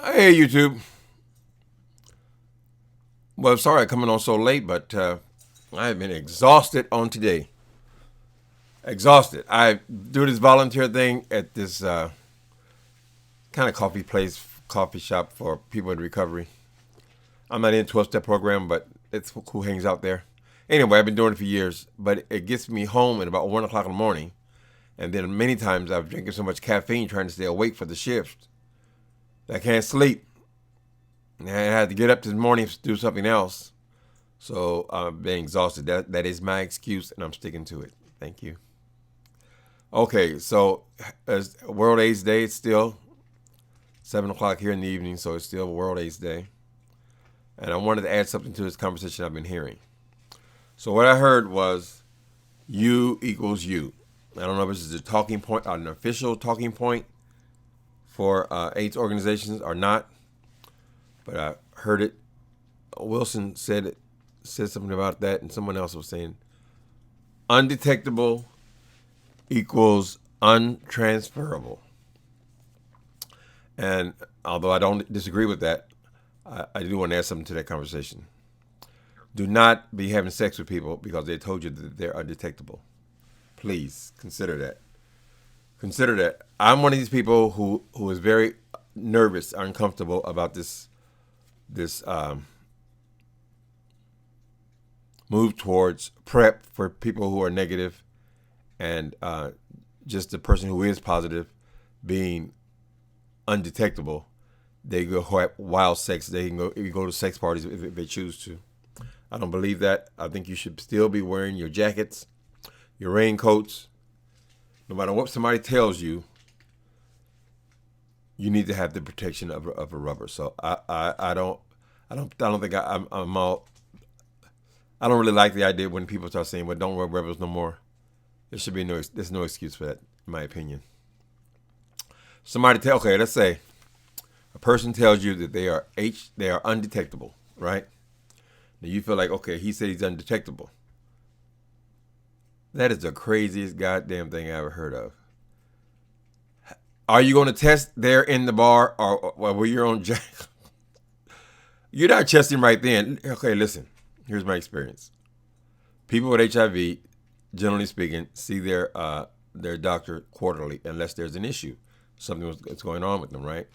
Hey, YouTube. Well, sorry I'm coming on so late, but I have been exhausted on today. Exhausted. I do this volunteer thing at this kind of coffee shop for people in recovery. I'm not in 12-step program, but it's who hangs out there. Anyway, I've been doing it for years, but it gets me home at about 1 o'clock in the morning. And then many times I've drinking so much caffeine trying to stay awake for the shift. I can't sleep. And I had to get up this morning to do something else. So I'm being exhausted. That is my excuse, and I'm sticking to it. Thank you. Okay, so as World AIDS Day, it's still 7 o'clock here in the evening, so it's still World AIDS Day. And I wanted to add something to this conversation I've been hearing. So what I heard was you equals you. I don't know if this is a talking point, an official talking point for AIDS organizations or not, but I heard it. Wilson said something about that, and someone else was saying undetectable equals untransferable. And although I don't disagree with that, I do want to add something to that conversation. Do not be having sex with people because they told you that they're undetectable. Please consider that. Consider that. I'm one of these people who is very nervous, uncomfortable about this move towards PrEP for people who are negative, and just the person who is positive being undetectable. They go have wild sex. They can go to sex parties if they choose to. I don't believe that. I think you should still be wearing your jackets, your raincoats. No matter what somebody tells you, you need to have the protection of a rubber. So I don't think I'm all. I don't really like the idea when people start saying, "Well, don't wear rubbers no more." There's no excuse for that, in my opinion. Okay, let's say a person tells you that they are undetectable, right? Now you feel like, okay, he said he's undetectable. That is the craziest goddamn thing I ever heard of. Are you going to test there in the bar or were you on jack? You're not testing right then. Okay, listen. Here's my experience. People with HIV, generally speaking, see their doctor quarterly unless there's an issue. Something that's going on with them, right?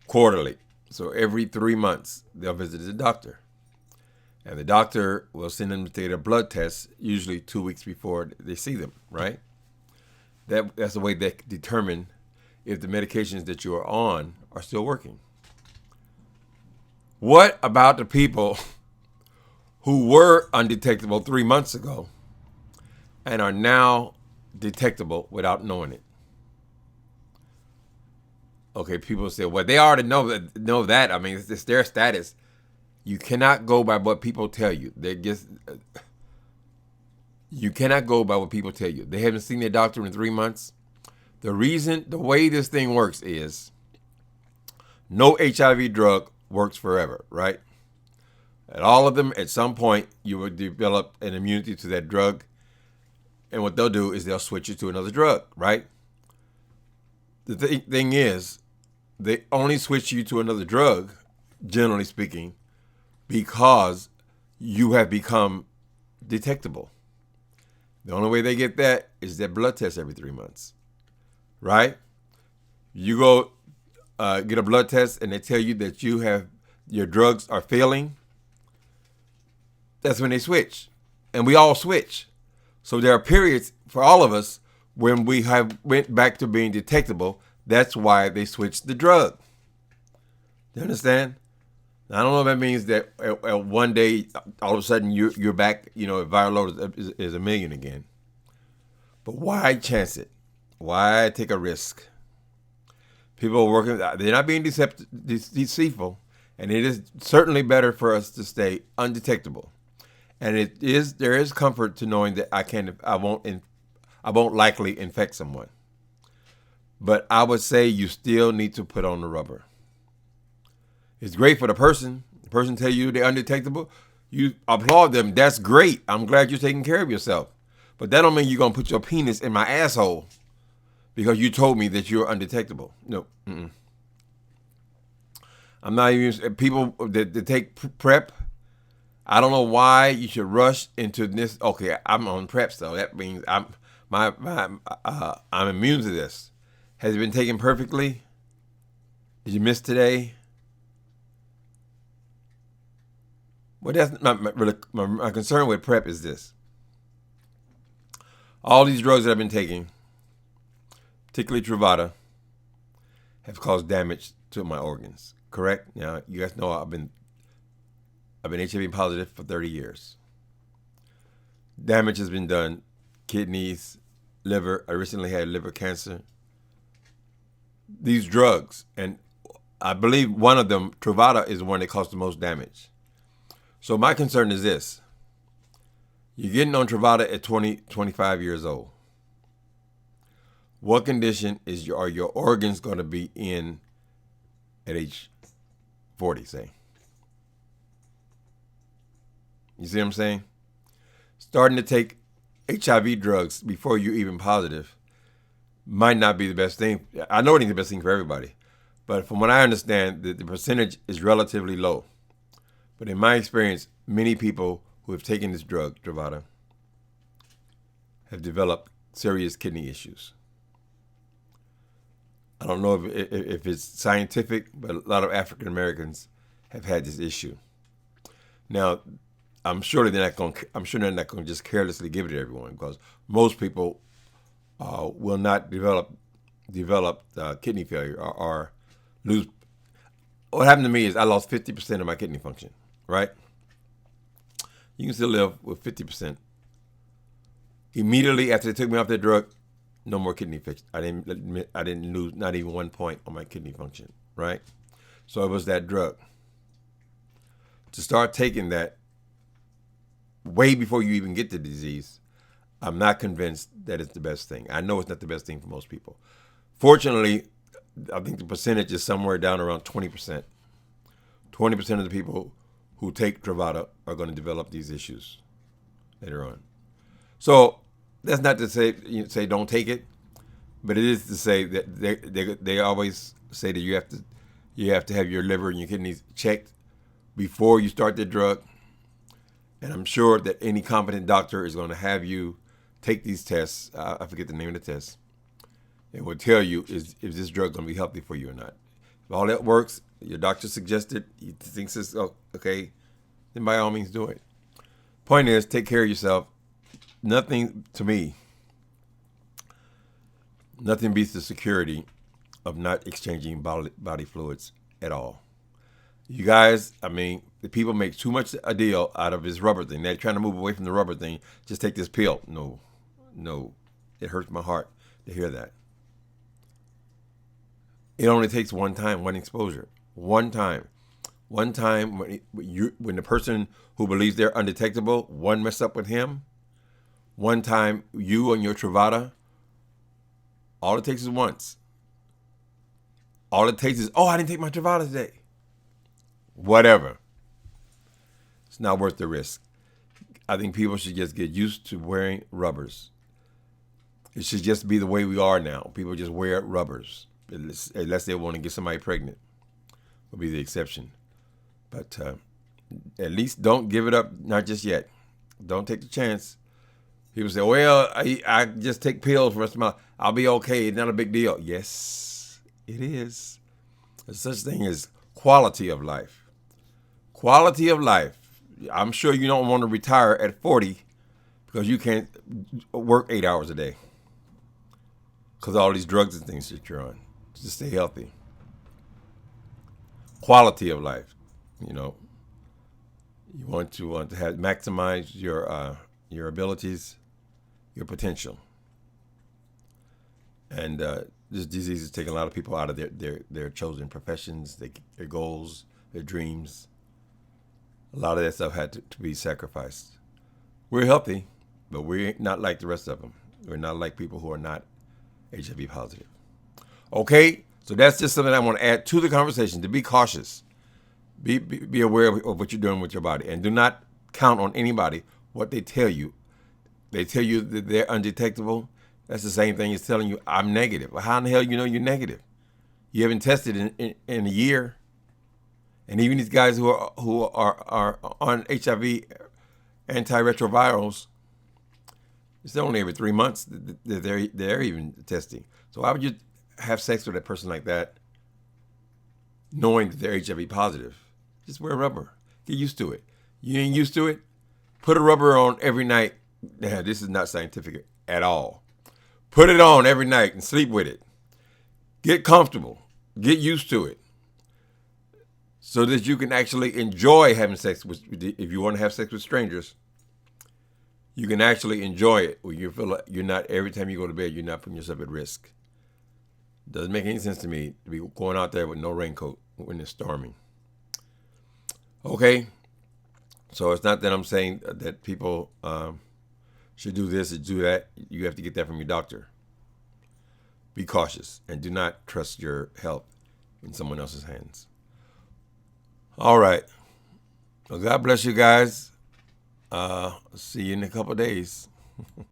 Quarterly. So every 3 months, they'll visit the doctor. And the doctor will send them to get a blood test, usually 2 weeks before they see them, right? That's the way they determine if the medications that you are on are still working. What about the people who were undetectable 3 months ago and are now detectable without knowing it? Okay, people say, well, they already know that. I mean, it's their status. You cannot go by what people tell you. You cannot go by what people tell you. They haven't seen their doctor in 3 months. The way this thing works is no HIV drug works forever, right? And all of them, at some point, you will develop an immunity to that drug. And what they'll do is they'll switch you to another drug, right? The thing is, they only switch you to another drug, generally speaking, because you have become detectable. The only way they get that is that blood test every 3 months, right? You go get a blood test and they tell you that your drugs are failing. That's when they switch, and we all switch. So there are periods for all of us when we went back to being detectable. That's why they switched the drug. You understand? I don't know if that means that one day, all of a sudden, you're back, viral load is 1 million again. But why chance it? Why take a risk? People are working, they're not being deceitful, and it is certainly better for us to stay undetectable. And there is comfort to knowing that I won't likely infect someone. But I would say you still need to put on the rubber. It's great for the person. The person tell you they're undetectable. You applaud them. That's great. I'm glad you're taking care of yourself. But that don't mean you're going to put your penis in my asshole because you told me that you're undetectable. No. I'm not even people that take PrEP. I don't know why you should rush into this. Okay, I'm on PrEP, so that means I'm immune to this. Has it been taken perfectly? Did you miss today? Well, that's not my concern with PrEP is this. All these drugs that I've been taking, particularly Truvada, have caused damage to my organs. Correct? Now, you guys know I've been HIV positive for 30 years. Damage has been done. Kidneys, liver. I recently had liver cancer. These drugs, and I believe one of them, Truvada, is the one that caused the most damage. So my concern is this. You're getting on Truvada at 20, 25 years old. What condition are your organs going to be in at age 40, say? You see what I'm saying? Starting to take HIV drugs before you're even positive might not be the best thing. I know it ain't the best thing for everybody, but from what I understand, the percentage is relatively low. But in my experience, many people who have taken this drug, Truvada, have developed serious kidney issues. I don't know if it's scientific, but a lot of African Americans have had this issue. Now, I'm sure they're not going to just carelessly give it to everyone, because most people will not develop kidney failure or lose. What happened to me is I lost 50% of my kidney function. Right? You can still live with 50%. Immediately after they took me off that drug, no more kidney fix. I didn't lose not even 1 point on my kidney function. Right? So it was that drug. To start taking that way before you even get the disease, I'm not convinced that it's the best thing. I know it's not the best thing for most people. Fortunately, I think the percentage is somewhere down around 20%. 20% of the people who take Truvada are going to develop these issues later on. So that's not to say don't take it, but it is to say that they always say that you have to have your liver and your kidneys checked before you start the drug. And I'm sure that any competent doctor is going to have you take these tests. I forget the name of the test. It will tell you is this drug going to be healthy for you or not. If all that works, your doctor suggested, he thinks it's okay, then by all means do it. Point is, take care of yourself. Nothing, to me, nothing beats the security of not exchanging body fluids at all. You guys, the people make too much a deal out of this rubber thing. They're trying to move away from the rubber thing. Just take this pill. No. It hurts my heart to hear that. It only takes one time, one exposure. One time when the person who believes they're undetectable, one mess up with him. One time you on your Truvada, all it takes is once. All it takes is, I didn't take my Truvada today. Whatever. It's not worth the risk. I think people should just get used to wearing rubbers. It should just be the way we are now. People just wear rubbers, unless they want to get somebody pregnant. Will be the exception. But at least don't give it up, not just yet. Don't take the chance. People say, well, I just take pills for the rest of my life. I'll be okay. It's not a big deal. Yes, it is. There's such thing as quality of life. Quality of life. I'm sure you don't want to retire at 40 because you can't work 8 hours a day because of all these drugs and things that you're on to stay healthy. Quality of life. You want to have maximize your abilities, your potential. And this disease is taking a lot of people out of their chosen professions, their goals, their dreams. A lot of that stuff had to be sacrificed. We're healthy, but we're not like the rest of them. We're not like people who are not HIV positive. Okay, so that's just something I want to add to the conversation, to be cautious. Be aware of what you're doing with your body. And do not count on anybody, what they tell you. They tell you that they're undetectable. That's the same thing as telling you, I'm negative. Well, how in the hell you know you're negative? You haven't tested in a year. And even these guys who are on HIV antiretrovirals, it's only every 3 months that they're even testing. So why would you have sex with a person like that, knowing that they're HIV positive? Just wear rubber. Get used to it. You ain't used to it? Put a rubber on every night. Now, this is not scientific at all. Put it on every night and sleep with it. Get comfortable. Get used to it, so that you can actually enjoy having sex with. If you want to have sex with strangers, you can actually enjoy it, where you feel like you're not, every time you go to bed, you're not putting yourself at risk. Doesn't make any sense to me to be going out there with no raincoat when it's storming. Okay, so it's not that I'm saying that people should do this or do that. You have to get that from your doctor. Be cautious and do not trust your health in someone else's hands. All right. Well, God bless you guys. See you in a couple of days.